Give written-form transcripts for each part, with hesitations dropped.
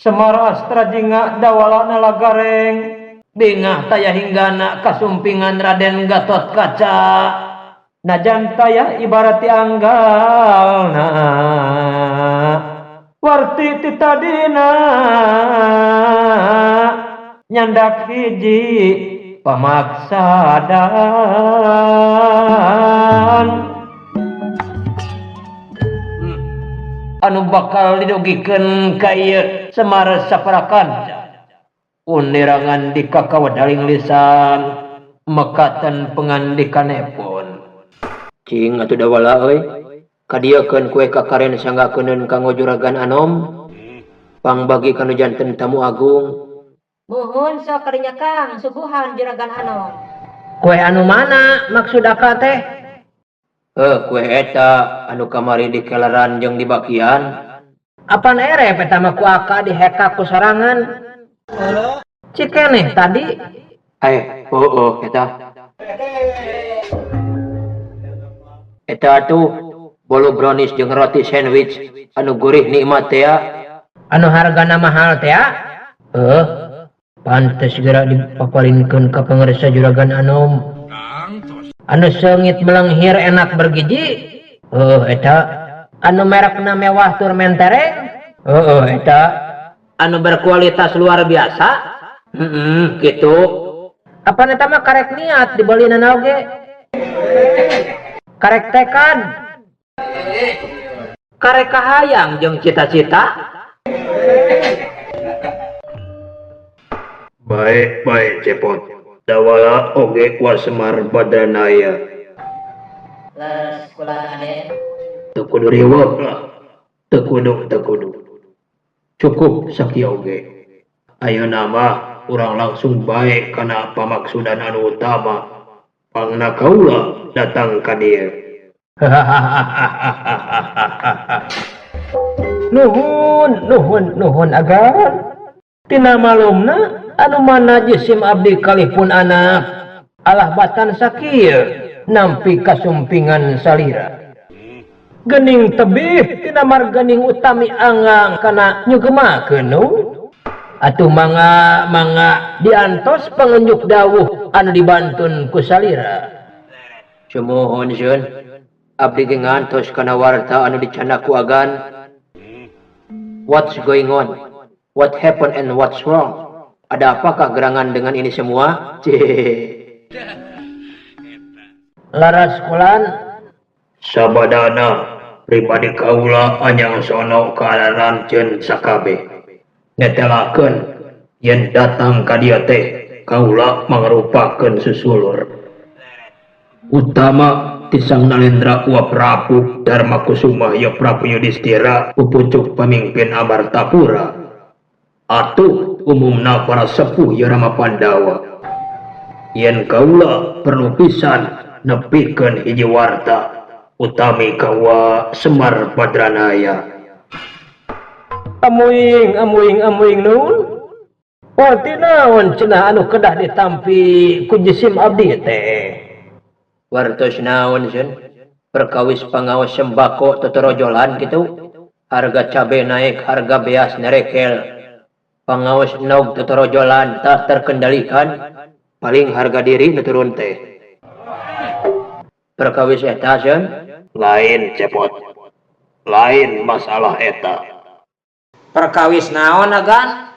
Semar astra jinga dawalana lagareng bingah taya hinggana kasumpingan Raden Gatot Kaca najan taya ibarati anggalna warti titadina nyandak hiji pamaksadan anu bakal didugikeun ka ieu Semar Saparakan unirangan di kakawadaling lisan mekaten pengandikanepun cing atuh dawala euy kadieukeun kue kakaren sanggakeun kanggo Juragan Anom pangbagi kanu janten tamu agung. Muhun sok kadinya Kang suguhan Juragan Anom. Kue anu mana maksud aka teh? Kue eta anu kamari di keleran jeung di bakian. Apa ere eta mah ku aka diheka ku sorangan? Cikeneh tadi. Eta. Eta tuh bolu brownies jeung roti sandwich anu gurih nikmat teh. Anu hargana mahal teh. Pantes segera dipaparinkeun ka pangaresa Juragan Anom. Anu seungit melenghir enak bergiji. Eta anu merekna mewah tur mentereng. Eta anu berkualitas luar biasa. Gitu. Apa eta mah karek niat dibeulina oge. Karek tekad. Karek kahayang jeung cita-cita. Baik cepot. Dawala oge ku Semar Badranaya. Les kula Raden. Teu kudu riweuh lah. Teu kudu. Cukup sakieu oge. Ayeuna mah urang langsung bae kana pamaksudan anu utama. Pangna kaula datang ka dieu. Nuhun agan. Tina malumna anu mana jisim abdi kalipun anak alah batan sakieu nampi kasumpingan salira. Gening tebih tina margening utami anggang kana nyugemakeun nu. Atuh mangga diantos pangunjuk dawuh anu dibantun ku salira. Sumuhun Sun, abdi ge ngantos kana warta anu dicandak ku agan. What's going on? What happened and what's wrong? Ada apakah gerangan dengan ini semua? Laras kulan sabadana pribadi kaula anyang sono kalaran ceun sakabeh. Netelakeun yen datang ka dieu teh kaula mangrupakeun susulur. Utama tisang Nalendra Uwa Prabu Darmakusuma ya Prabu Yudhistira pupucuk pamimpin Amartapura. Atuh umumna para sepuh ya Rama Pandawa. Yen kaula perlu pisan nepikeun hiji warta utami kawa Semar Badranaya. Amuing nun. Warti naon cenah anu kedah ditampi ku jisim abdi teh. Wartos naon Sun? Perkawis pangaos sembako totorojolan kitu. Harga cabe naik, harga beas nerekel. Pangaos naug totorojolan tak terkendalikan, paling harga diri turun teh. Perkawis eta Sun? Lain cepot. Lain masalah eta. Perkawis naon agan?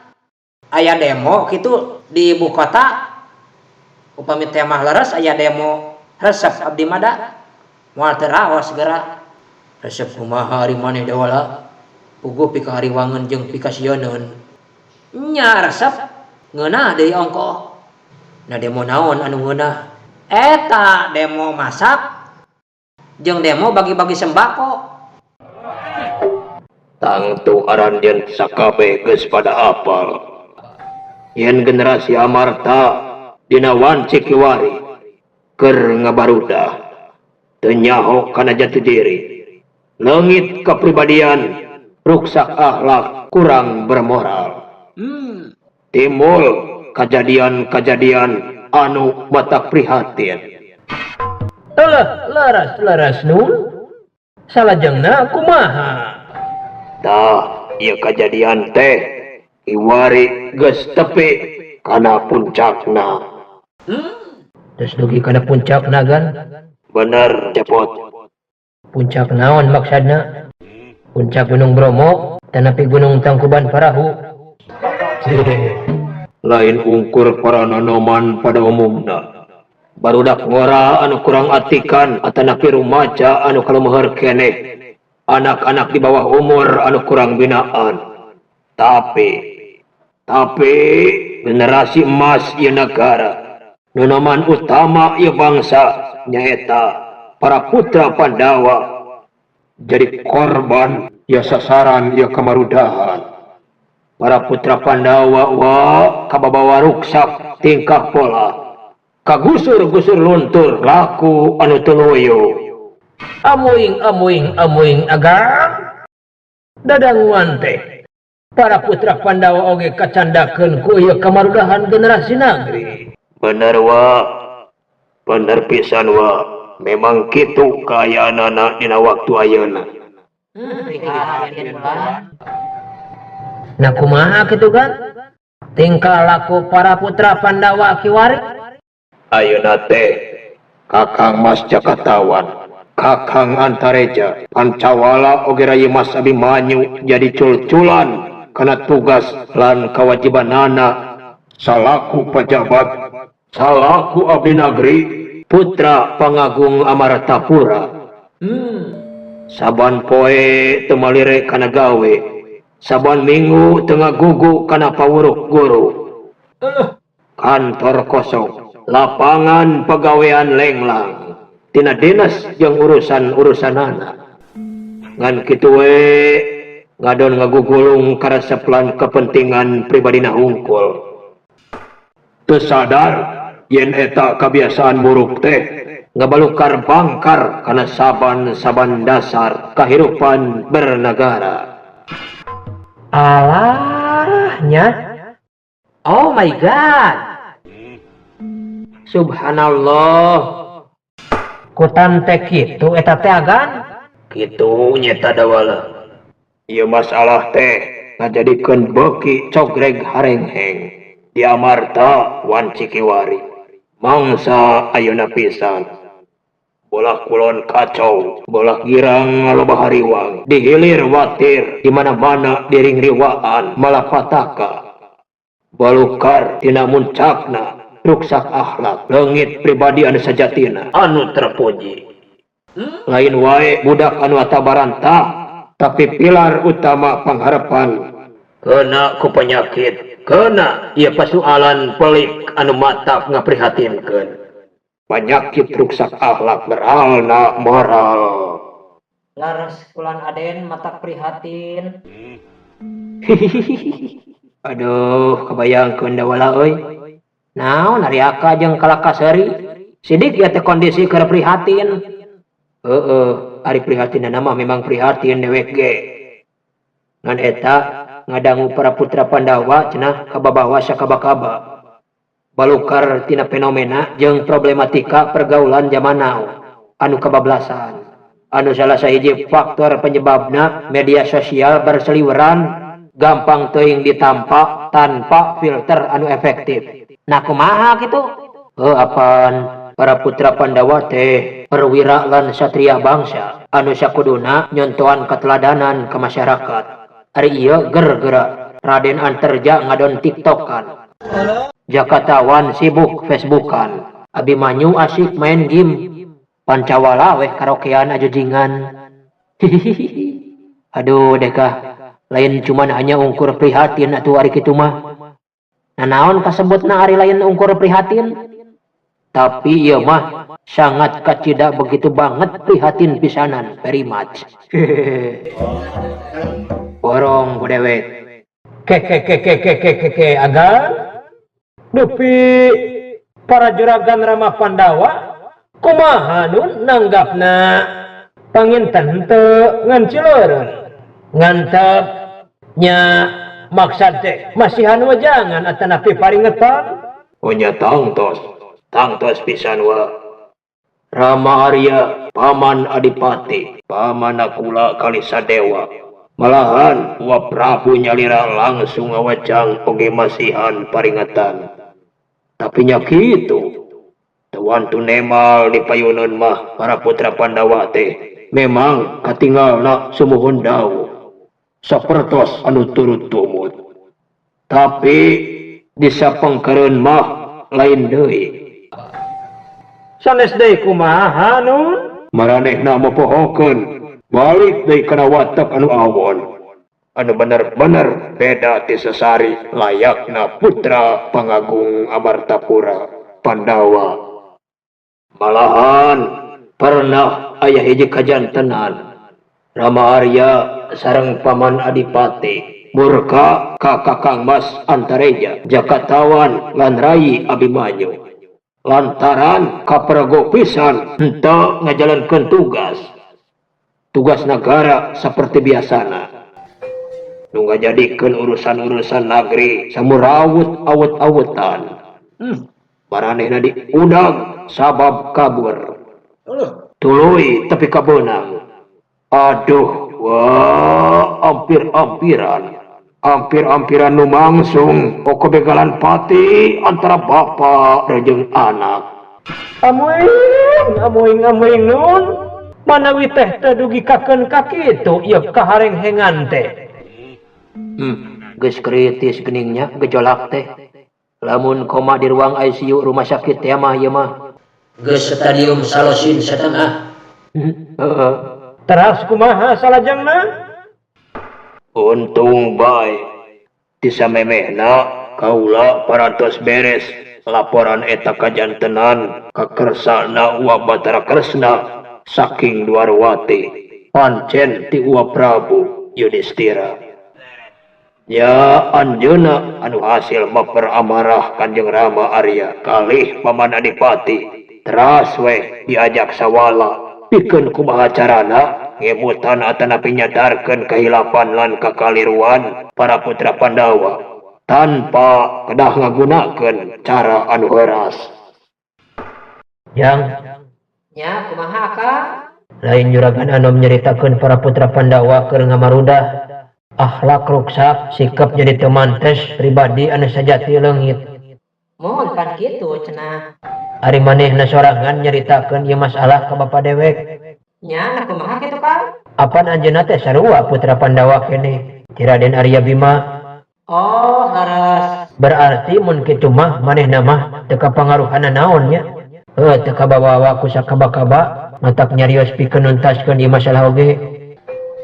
Aya demo kitu di ibu kota. Upami teh mah leres aya demo resep abdi mada. Moal teu raos segera. Resep kumaha ari maneh dewala? Puguh pika hariwangeun jeung pikasieun. Nya resep ngeunah deui ongko. Nah demo naon anu ngeunah? Eta demo masak jeung demo bagi-bagi sembako. Tangtu aranjeun sakabeh geus pada apal. Yen generasi Amarta dina wanci kiwari keur ngabarudah teu nyaho kana jati diri. Leungit kapribadian, ruksak akhlak, kurang bermoral. Timbul kajadian-kajadian anu matak prihatin. Laras nun. Salajengna kumaha? Tah, ieu kajadian teh Kiwari geus tepi kana puncakna. Terus dugi kana puncak nagan. Bener, Cepot. Puncak naon maksudna? Puncak Gunung Bromo, tanapi Gunung Tangkuban Parahu. Lain ungkur para nanoman pada umumna. Barudak ngora anu kurang atikan atanapi rumaja anu kalumeuheur keneh. Anak-anak di bawah umur anu kurang binaan. Tapi generasi emas ieu negara, nanoman utama ieu bangsa nyaeta para putra Pandawa. Jadi korban ya sasaran ya kamarudahan. Para putra Pandawa kababawa ruksak tingkah pola. Kagusur-gusur luntur laku anu tuluyu. Amuing agang. Dadanguan teh. Para putra Pandawa oge kacandakeun ku ieu kamarudahan generasi nagri. Bener bener pisan memang kitu kaayaanana dina waktu ayeuna. Nah kumaha kitu kan? Tingkah laku para putra Pandawa kiwari. Ayeuna teh Kakang Mas Jakatawan, Kakang Antareja, Pancawala oge Rai Mas Abimanyu jadi culculan kana tugas lan kawajibanana salaku pejabat, salaku abdi negeri, putra Pangagung Amartapura. Saban poe teu malire kana gawe, saban minggu tengah gugu kana pawuruk guru. Kantor kosong, lapangan pagawean lenglang, tina dinas jeung urusan-urusanana. Ngan kitu we ngadon ngagugulung kareseplan kepentingan pribadina hungkul. Teu sadar yen eta kebiasaan buruk teh ngabalukar bangkar kana saban-saban dasar kahirupan bernegara. Alahnya. Oh my god. Subhanallah. Kutan teh kitu eta teh agan. Kitu nyeta dawala. Ieu masalah teh ngajadikeun beuki cogreg harengheng di Amarta wan Cikiwari. Mangsa ayeuna pisan. Bolah kulon kacau, bolah girang ngaloba hariwang, dihilir watir, di mana-mana diring riwaan, malapataka. Balukar tina muncakna, ruksak akhlak, leungit pribadi anu sajatina, anu terpuji. Lain wae budak anu atabarantah, tapi pilar utama pangharapan. Kena ku penyakit, kena ieu pasualan pelik anu matap ngaprihatinkeun. Penyakit ruksak akhlak beralna moral. Laras kulan Aden mata prihatin. Aduh, kebayangkeun da wala euy. Naon ari aka jeung kalakasari? Sidik ieu teh kondisi keur prihatin. Ari prihatinna mah memang prihatin dewek ge. Ngan eta ngadangu para putra Pandawa cenah kababawa sakaba-kaba. Balukar tina fenomena jeung problematika pergaulan zaman now anu kabablasan. Anu salah sahiji faktor penyebabna media sosial berseliweran, gampang teuing ditampa tanpa filter anu efektif. Nah kumaha kitu? Apaan para putra Pandawa teh perwira lan satria bangsa anu sakuduna nyontohan keteladanan ke masyarakat. Ari ieu ger-gera Raden Antarja ngadon tiktokan. Jakatawan sibuk Facebookan, Abimanyu asik main game, Pancawala weh karaokean ajujingan. Aduh dekah, lain cuman hanya ungkur prihatin atuh ari kitu mah. Nah naon kasebutna ari lain ungkur prihatin? Tapi ieu mah sangat kacida begitu banget prihatin pisanan, very much. Borong ku dewek. Ke agan. Dupi para juragan Rama Pandawa kumaha nun nanggapna panginten teu ngan cileureun ngantep nya maksad teh masihan wejangan atanapi paringetan. Nya tangtos pisan wa. Rama Arya paman Adipati, paman Nakula Kalisadewa, Malahan Uap Prabu nyalira langsung ngawajang oge masihan paringatan. Tapi nya kitu, tuan tunemal di payunan mah para putra Pandawa teh memang katinggalna sumuhun dawu sapertos anu turut tumut. Tapi disapengkereun mah lain deui. Sanes deui kumaha Nun? Maranehna mopohokeun balik deui kana watak anu awon. Anu bener-bener beda ti sesari layakna putra pangagung Amartapura Pandawa. Malahan pernah aya hiji kajantenan Rama Arya sareng Paman Adipati murka ka Kakang Mas Antareja Jakatawan lan Rai Abimanyu lantaran kaprago pisan henteu ngajalankeun tugas negara seperti biasana. Nu ngajadikeun urusan-urusan negeri samurawut awet-awetan. Maranehna diundang sabab kabur. Tuluy tapi kabeunang. Aduh, wah, hampir-hampiran nu mangsung poko begalan pati antara bapak jeung anak. Amuing Nun. Manawi teh teu dugi kakeun ka kitu ieu kaharenghengan teh. Geus kritis geningnya gejolak teh. Lamun koma di ruang ICU rumah sakit teh mah ieu mah geus stadium salosin setengah. Teras kumaha salajengna? Untung bae ti samemehna kaula parantos beres laporan eta kajantenan ka kersana Uap Batara Kresna saking Dwarwati pancen ti Uap Prabu Yudhistira. Ya anjeunna anu hasil maperamarah Kanjeng Rama Arya kalih Paman Adipati teras we diajak sawala pikeun kumaha carana ngemutan atanapi nyadarkeun kahilapan lan kakaliruan para putra Pandawa tanpa kedah ngagunakeun cara anu heuras. Yang Nya kumaha Kang? lain juragan anu nyaritakeun para putra Pandawa keur ngamarudah akhlak ruksak sikap jadi temantes pribadi anu sajati leungit. Mohon kan kitu cenah. Ari manehna sorangan nyaritakeun ieu masalah ka bapa dewek. Nya kumaha kitu Kang? Apan anjeunna teh sarua putra Pandawa keneh ti Raden Arya Bima. Oh, haras. Berarti mun kitu mah manehna mah teu kapangaruhan naon nya. Teu kabawa ku sakaba-kaba matak nyarios pikeun nuntaskeun ieu masalah oge.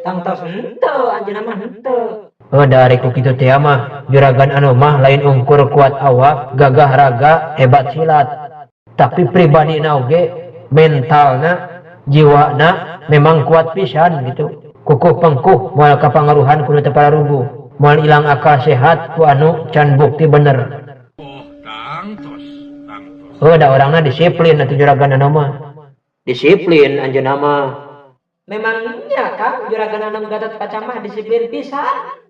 Tangtos henteu anjeunna mah henteu. Dari ku kitu teh mah juragan anu mah lain ungkur kuat awak, gagah raga, hebat silat. Tapi pribadina oge mentalna, jiwana memang kuat pisan gitu. Kukuh pengkuh moal kapangaruhan kudu teu pararubuh. Moal ilang akal sehat ku anu can bukti bener. Da orangna disiplin atuh juragan anu mah. Disiplin anjeunna mah. Memangnya Kang juragan anu gatot kaca mah disiplin pisan.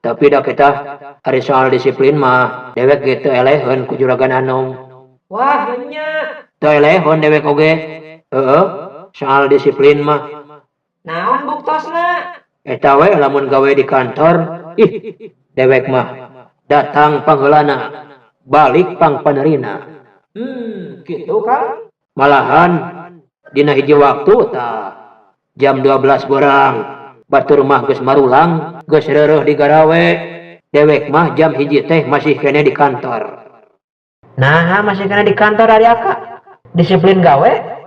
Tapi da kita ari soal disiplin mah dewek gitu eleheun ku juragan anom. Wah nya. Teu eleheun dewek oge. Soal disiplin mah. Naon buktosna? Eta we lamun gawe di kantor, dewek mah datang pangheulana, balik pangpanerina. Gitu Kang. Malahan dina hiji waktu tah jam 12 gorang batur mah geus marulang, geus reureuh di garawe. Dewek mah jam hiji teh masih kene di kantor. Nah, masih kena di kantor ari aka. Disiplin gawe.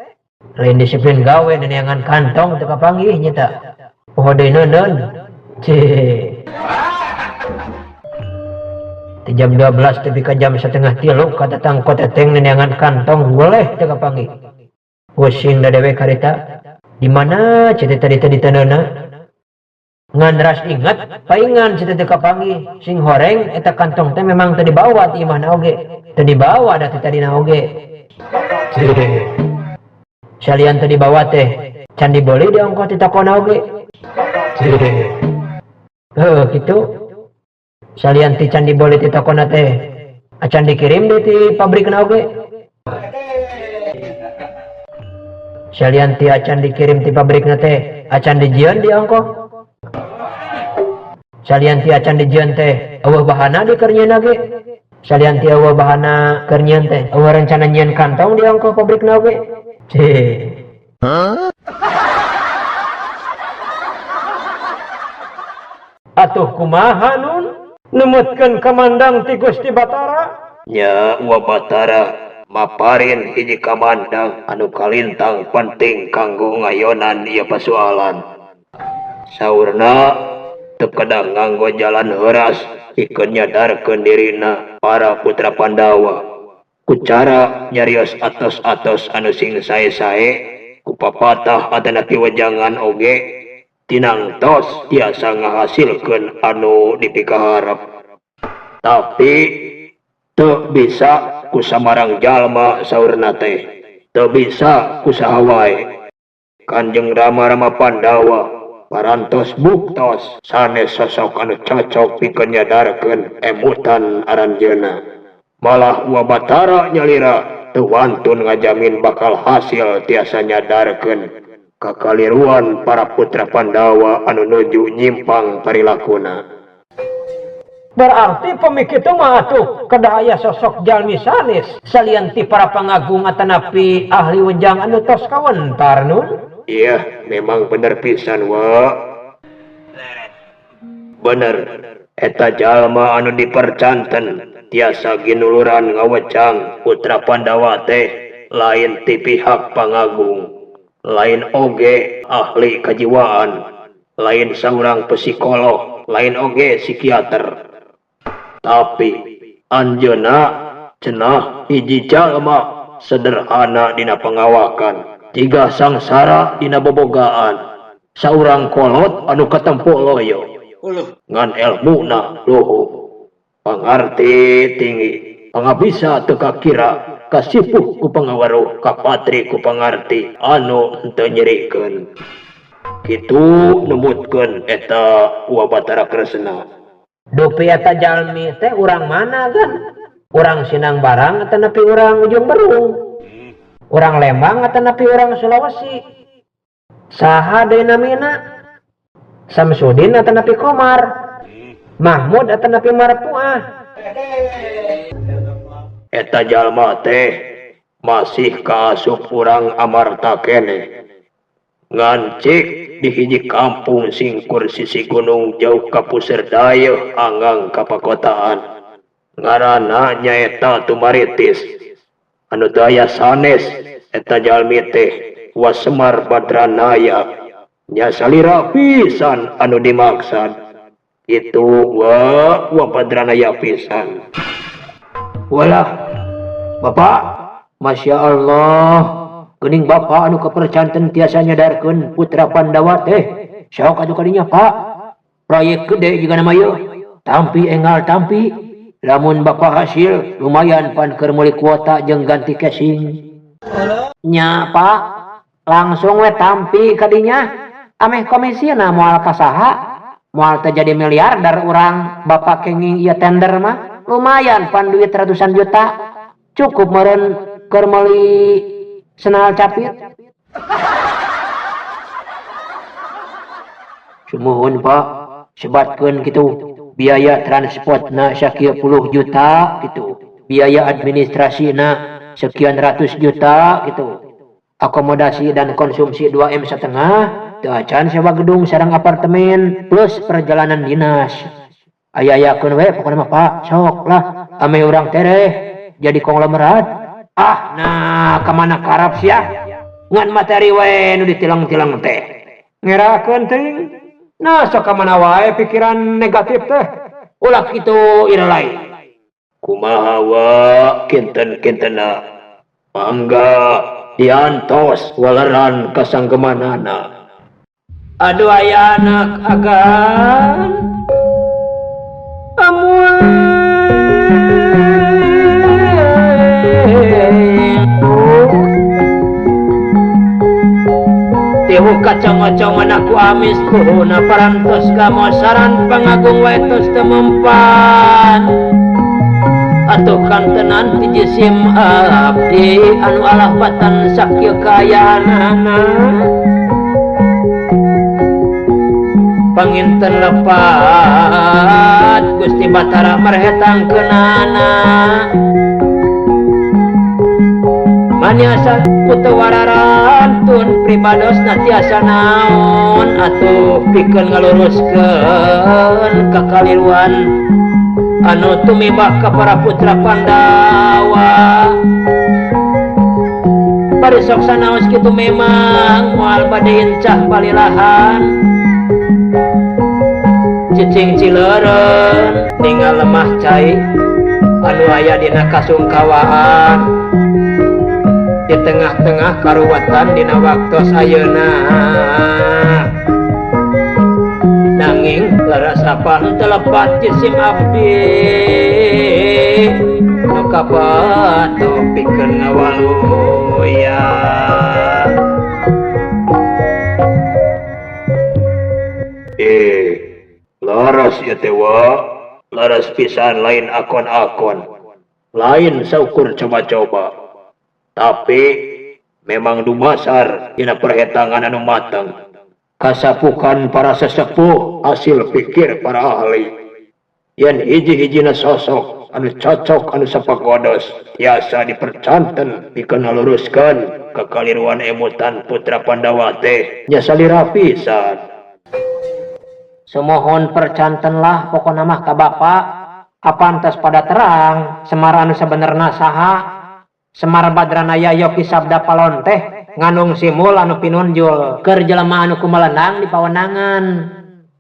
Lain disiplin gawe neneangan kantong teu kapanggih nya ta. Poho deui neuneun. Di jam 12 tepi ka jam 2:30 kata tangko teteng neneangan kantong boleh teu kapanggih. Pusing da dewek harita. Di mana cerita tadi teneuna? Ngan ras ingat paingan cerita teu kapanggih. Sing horeng eta kantong teh memang teu dibawa ti imahna oge. Teu dibawa da teh tadina oge. Salian teu dibawa teh can dibeli diongkos ti takona oge. Gitu. Salian ti can dibeli ti takona teh acan dikirim deui ti pabrikna oge. Salian ti acan dikirim ti pabrikna teh acan dijieun di ongkoh. Salian ti acan dijieun teh eueuh bahana di keur nyieun ge. Salian ti eueuh bahana keur nyieun teh eueuh rencana nyieun kantong di ongkoh pabrikna ge. Atuh kumaha nun? Numutkeun kamandang ti Gusti Batara? Nya Wa Batara maparin hiji kamandang anu kalintang penting kanggo ngayonan ieu pasoalan. Saurna teu kedah nganggo jalan heuras pikeun nyadarkeun dirina para putra Pandawa ku cara nyarios atos-atos anu sing sae-sae ku papatah atanapi wejangan oge tinangtos tiasa ngahasilkeun anu dipikaharep. Tapi teu bisa ku samarang jalma saurna teh. Teu bisa ku saha wae. Kanjeng Rama-Rama Pandawa parantos buktos sanes sosok anu cocok pikeun nyadarkeun emutan aranjeunna. Malah Wa Batara nyalira teu wantun ngajamin bakal hasil tiasa nyadarkeun kakaliruan para putra Pandawa anu nuju nyimpang parilakuna. Berarti pemikitu mah atuh kedah aya sosok jalmi sanes salian ti para pangagung atanapi ahli wejang anu tos kawentar nun. Iya, memang bener pisan Wa. Bener, eta jalma anu dipercanten tiasa ginuluran ngawejang putra Pandawa teh lain ti pihak pangagung, lain oge ahli kejiwaan, lain saurang psikolog, lain oge psikiater. Tapi anjeunna cenah hiji jalma sederhana dina pengawakan, tiga sangsara dina bobogaan, saurang kolot anu katempo loyo, ngan elmuna luhung, pangarti tinggi, pangabisa teu kakira, kasipuh ku pangawaruh, kapatri ku pangarti anu henteu nyerikeun. Kitu numutkeun eta Wa Batara Kresna. Dupi eta jalmi teh urang mana kan? Urang Sinang Barang atanapi urang Ujung Berung? Urang Lembang atanapi urang Sulawesi? Saha deui namina? Samsudin atanapi Komar? Mahmud atanapi Marpuah? Eta jalma teh masih kaasup urang Amarta keneh. Ngancik di hiji kampung singkur sisi gunung jauh ka puseur dayeuh anggang ka pakotaan. Ngaranna nyaeta Tumaritis. Anu teu aya sanes eta jalmi teh Wa Semar Badranaya. Nya salira pisan anu dimaksad. Itu Wa Badranaya pisan. Walah, Bapak, Masya Allah. Geuning Bapak anu kapercanten tiasa nyadarkeun putra Pandawa teh. Sok atuh kadinya Pak. Proyek gede juga nama yeuh. Tampi enggal tampi. Lamun Bapak hasil lumayan pan keur meuli kuota jeung ganti casing. Nya Pak, langsung we tampi kadinya. Ameh komisina moal kasaha? Moal teu jadi miliarder urang Bapak kenging ieu tender mah. Lumayan pan duit ratusan juta. Cukup meureun keur meuli senal capit. Sumuhun Pak, sebatkeun kitu biaya transportna sakieu puluh juta gitu, biaya administrasina sekian ratus juta gitu, akomodasi dan konsumsi 2M setengah, teu acan sewa gedung sareng apartemen plus perjalanan dinas. Aya-ayakeun we pokona mah Pak, sok lah ame urang tereh jadi konglomerat. Ah, nah kemana karap sia? Ngan materi wae nu ditilang-tilang teh. Ngerakeun teuing. Nah, sok kamana wae pikiran negatif teh. Ulah kitu ira lain. Kumaha Wa kinten-kintena mangga diantos waleran kasanggemanana. Aduh aya anak agan. Tihu kacang-kacang anakku amis kuhuna parantos kamosaran pangagung wetos temempan. Atuh kantenan ti jisim abdi anu alah batan sakieu kayaanana. panginten lepat Gusti Batara merhetangkeunana maniasa putuwararantun pribadosna tiasa naon atuh pikeun ngaluruskeun kakaliruan anu tumibah ka para putra Pandawa. Bari sok sanaos kitu memang moal bade incah palilahan cicing cileureun ningal lemah cai anu aya dina kasungkawaan di tengah-tengah karuwatan dina waktos ayeuna nanging larasapan telepat jisim abdi nu kapato pikeun ngawaluya. Laras ya tewa, laras pisan lain akon-akon, lain saukur coba-coba. Tapi memang dumasar dina perhetangan anu matang. Kasapukan para sesepuh hasil pikir para ahli. Yen hiji-hijina sosok anu cocok anu sapagodos tiasa dipercanten pikeun naluruskeun kakaliruan emutan putra Pandawa teh nya salira pisan. Sumohon percantenlah pokona mah ka Bapak apantes pada terang Semar anu sabenerna saha Semar Badranaya Yoki Sabda Palon teh nganung simul anu pinunjul keur jelema anu kumelenang di pawenangan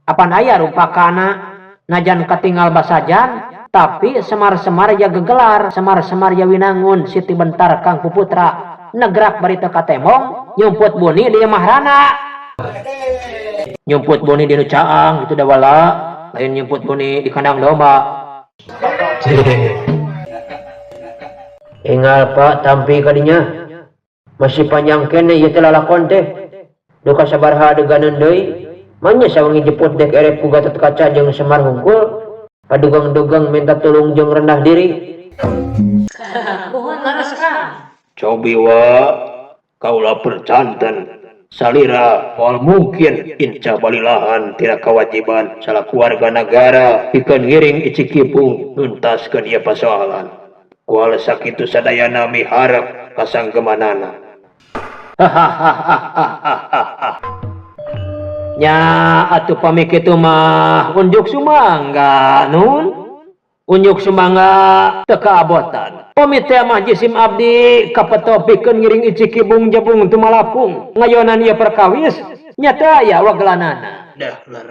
apan aya rupakana najan katinggal basajan tapi Semar-semar ya gegelar Semar-semar ya winangun siti bentar Kang Puputra negrak bari teu katemong nyumput buni di mahrana nyumput buni di nu caang itu dawala lain nyumput buni di kandang domba. Ingal Pak tampi kadinya masih panjang kene ieu teh lalakon teh duka sabaraha adeganeun deui manya sawengi jeput dek erep ku Gatot Kaca jeung Semar hungkul padugang-dugang minta tulung jeung rendah diri. Nuhun laras Kang. Cobi wa kaula percanten salira moal mungkin inca balilahan tidak kewajiban salaku warga negara pikeun ngiring icikipung nuntaskeun ieu pasoalan. Kual sakitu sadayana miharep kasanggemanana. Nya atuh pami kitu mah unjuk sumangga nun. Unjuk sumangga teu kaabotan. Pami teh mah jisim abdi kapeto pikeun ngiring icikibung jabung tumalapung. Ngayonan ieu perkawis nya teu aya wagelanana.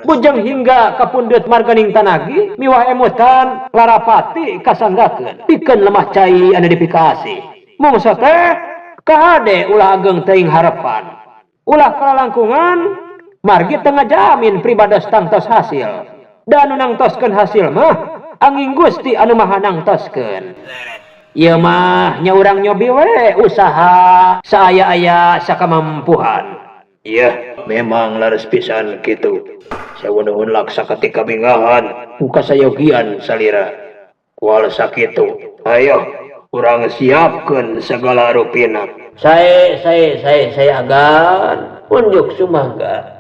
Bujang hingga kapundut marganing tanagi miwah emutan larapati kasanggakeun pikeun lemah cai anu dipikasi. Mungsa teh kahade ulah ageng teuing harepan. Ulah kalalangkungan margi teu ngajamin pribados tangtos hasil. Dan nangtoskeun hasil mah angin Gusti anu maha nangtoskeun. Ieu mah nya urang nyobi we usaha saaya-aya sakamampuhan. Iya, memang laras pisan kitu. Saeuneun laksa ketika bingahan buka sayogian salira. Kual sakitu. Ayo, urang siapkeun segala rupina. Saya agan unjuk sumangga.